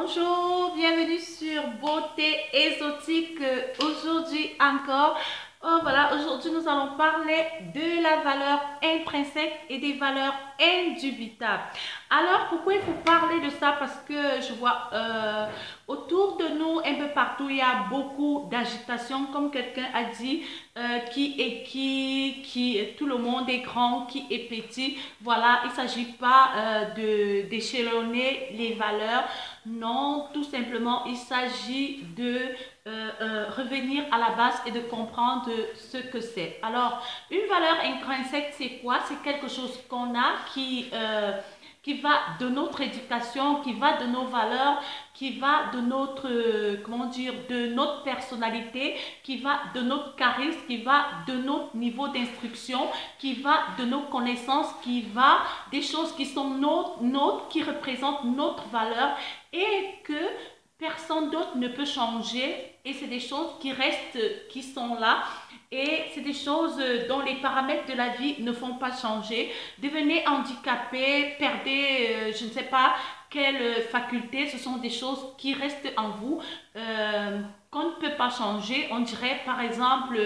Bonjour, bienvenue sur Beauté Exotique. Aujourd'hui encore, aujourd'hui nous allons parler de la valeur intrinsèque et des valeurs indubitables. Alors pourquoi il faut parler de ça? Parce que je vois autour de nous, un peu partout, il y a beaucoup d'agitation, comme quelqu'un a dit, tout le monde est grand, qui est petit. Voilà, il ne s'agit pas d'échelonner les valeurs. Non, tout simplement, il s'agit de revenir à la base et de comprendre ce que c'est. Alors, une valeur intrinsèque, c'est quoi? C'est quelque chose qu'on a qui va de notre éducation, qui va de nos valeurs, qui va de notre, comment dire, de notre personnalité, qui va de notre charisme, qui va de notre niveau d'instruction, qui va de nos connaissances, qui va des choses qui sont nôtres, qui représentent notre valeur et que personne d'autre ne peut changer. Et c'est des choses qui restent, qui sont là. Et c'est des choses dont les paramètres de la vie ne font pas changer. Devenez handicapé, perdez, je ne sais pas quelle faculté, ce sont des choses qui restent en vous, qu'on ne peut pas changer. On dirait par exemple,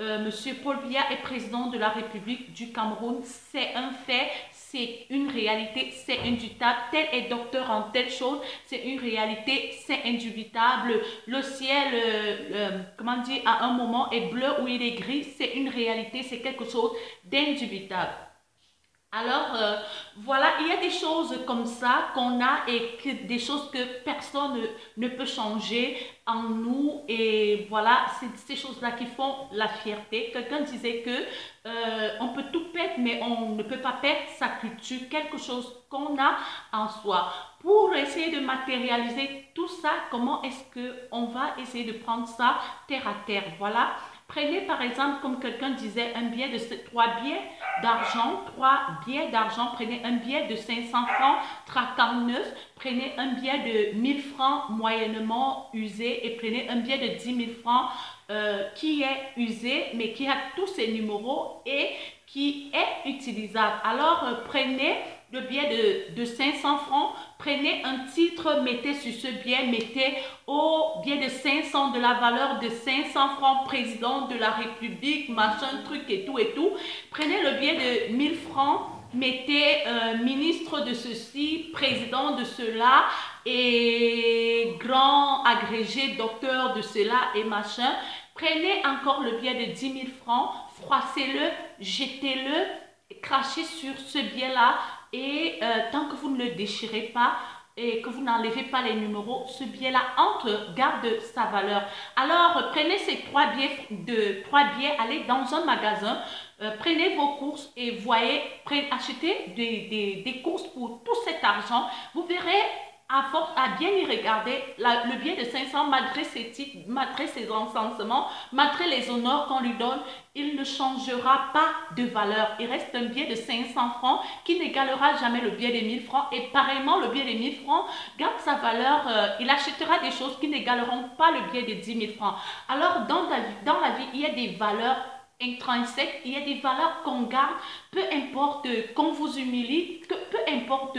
Monsieur Paul Biya est président de la République du Cameroun, c'est un fait. C'est une réalité, c'est indubitable. Tel est docteur en telle chose, c'est une réalité, c'est indubitable. Le ciel, comment dire, à un moment est bleu ou il est gris, c'est une réalité, c'est quelque chose d'indubitable. Alors, voilà, il y a des choses comme ça qu'on a et des choses que personne ne peut changer en nous. Et voilà, c'est ces choses-là qui font la fierté. Quelqu'un disait que on peut tout perdre, mais on ne peut pas perdre sa culture, quelque chose qu'on a en soi. Pour essayer de matérialiser tout ça, comment est-ce qu'on va essayer de prendre ça terre à terre? Voilà. Prenez par exemple, comme quelqu'un disait, un billet de 3 billets d'argent, prenez un billet de 500 francs, traquant neuf, prenez un billet de 1000 francs moyennement usé et prenez un billet de 10 000 francs qui est usé mais qui a tous ses numéros et qui est utilisable. Alors prenez le billet de 500 francs, prenez un titre, mettez sur ce billet, mettez au billet de 500 de la valeur de 500 francs, président de la République, machin, truc et tout et tout. Prenez le billet de 1000 francs, mettez ministre de ceci, président de cela et grand agrégé, docteur de cela et machin. Prenez encore le billet de 10 000 francs, froissez-le, jetez-le, crachez sur ce billet-là et tant que vous ne le déchirez pas et que vous n'enlevez pas les numéros, ce billet-là garde sa valeur. Alors, prenez ces 3 billets, allez dans un magasin, prenez vos courses et voyez, achetez des courses pour tout cet argent. Vous verrez, à force à bien y regarder, le billet de 500, malgré ses titres, malgré ses encensements, malgré les honneurs qu'on lui donne, il ne changera pas de valeur. Il reste un billet de 500 francs qui n'égalera jamais le billet de 1000 francs. Et pareillement, le billet de 1000 francs garde sa valeur. Il achètera des choses qui n'égaleront pas le billet de 10 000 francs. Alors, dans la vie, il y a des valeurs intrinsèques, il y a des valeurs qu'on garde, peu importe qu'on vous humilie, peu importe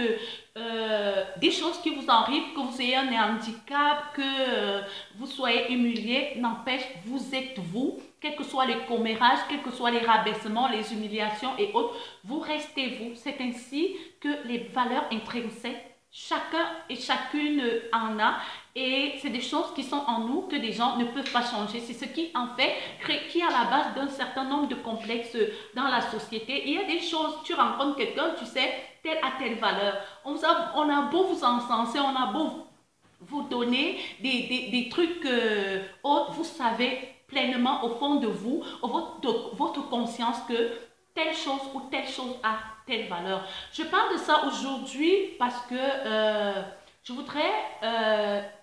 des choses qui vous arrivent, que vous ayez un handicap, que vous soyez humilié, n'empêche, vous êtes vous, quels que soient les commérages, quels que soient les rabaissements, les humiliations et autres, vous restez vous. C'est ainsi que les valeurs intrinsèques, chacun et chacune en a et c'est des choses qui sont en nous que des gens ne peuvent pas changer. C'est ce qui en fait qui est à la base d'un certain nombre de complexes dans la société. Il y a des choses, tu rencontres quelqu'un, tu sais, telle a telle valeur. On a beau vous encenser, on a beau vous donner des trucs autres, vous savez pleinement au fond de vous, votre conscience que telle chose ou telle chose a telle valeur. Je parle de ça aujourd'hui parce que je voudrais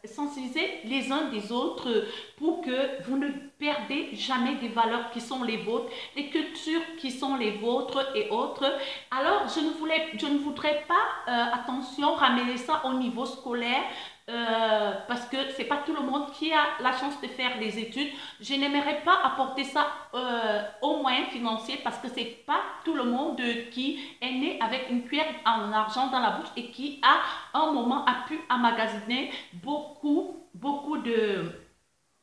sensibiliser les uns des autres pour que vous ne perdez jamais des valeurs qui sont les vôtres, les cultures qui sont les vôtres et autres. Alors, je ne voudrais pas, attention, ramener ça au niveau scolaire, parce que c'est pas tout le monde qui a la chance de faire des études. Je n'aimerais pas apporter ça aux moyens financiers parce que c'est pas tout le monde qui est né avec une cuillère en argent dans la bouche et qui à un moment a pu emmagasiner beaucoup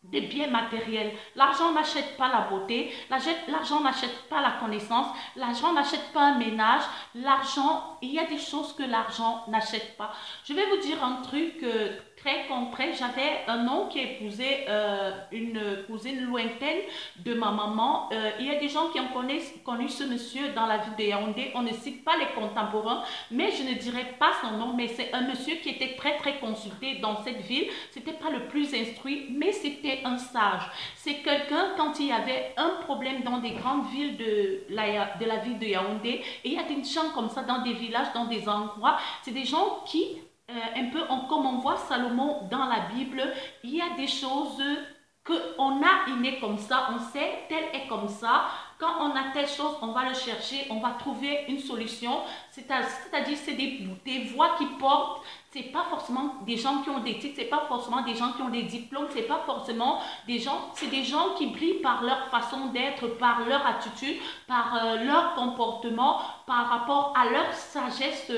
des biens matériels. L'argent n'achète pas la beauté, l'argent n'achète pas la connaissance, l'argent n'achète pas un ménage, l'argent, il y a des choses que l'argent n'achète pas. Je vais vous dire un truc très concret. J'avais un oncle qui épousait une cousine lointaine de ma maman. Il y a des gens qui ont connu ce monsieur dans la ville de Yaoundé. On ne cite pas les contemporains, mais je ne dirais pas son nom, mais c'est un monsieur qui était très consulté dans cette ville. C'était pas le plus instruit, mais c'était un sage. C'est quelqu'un, quand il y avait un problème dans des grandes villes de la ville de Yaoundé, et il y a des gens comme ça dans des villages, dans des endroits, c'est des gens qui, un peu comme on voit Salomon dans la Bible, il y a des choses qu'on a inné comme ça, on sait, tel est comme ça. Quand on a telle chose, on va le chercher, on va trouver une solution. C'est-à-dire, c'est des voix qui portent. C'est pas forcément des gens qui ont des titres, c'est pas forcément des gens qui ont des diplômes, c'est pas forcément des gens, c'est des gens qui brillent par leur façon d'être, par leur attitude, par leur comportement, par rapport à leur sagesse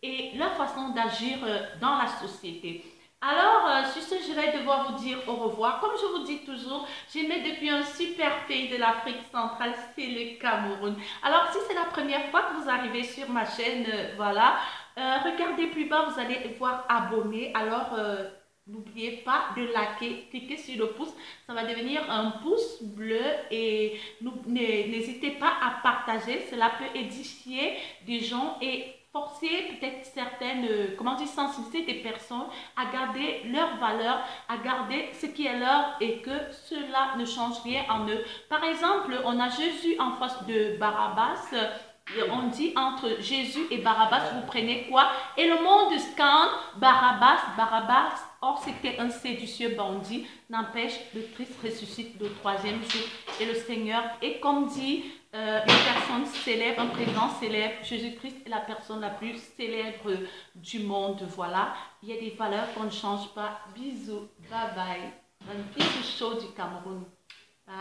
et leur façon d'agir dans la société. Alors, sur ce, je vais devoir vous dire au revoir. Comme je vous dis toujours, j'aimais depuis un super pays de l'Afrique centrale, c'est le Cameroun. Alors, si c'est la première fois que vous arrivez sur ma chaîne, voilà, regardez plus bas, vous allez voir abonner. Alors, n'oubliez pas de liker, cliquez sur le pouce, ça va devenir un pouce bleu et n'hésitez pas à partager, cela peut édifier des gens et forcer peut-être certaines, comment dire, sensibiliser des personnes à garder leurs valeurs, à garder ce qui est leur et que cela ne change rien en eux. Par exemple, on a Jésus en face de Barabbas. On dit entre Jésus et Barabbas, vous prenez quoi? Et le monde scande Barabbas. Or, c'était un séditieux bandit. N'empêche, le Christ ressuscite le troisième jour. Et le Seigneur est comme dit une personne célèbre, un président célèbre. Jésus-Christ est la personne la plus célèbre du monde. Voilà. Il y a des valeurs qu'on ne change pas. Bisous. Bye bye. Un bisou chaud du Cameroun. Bye.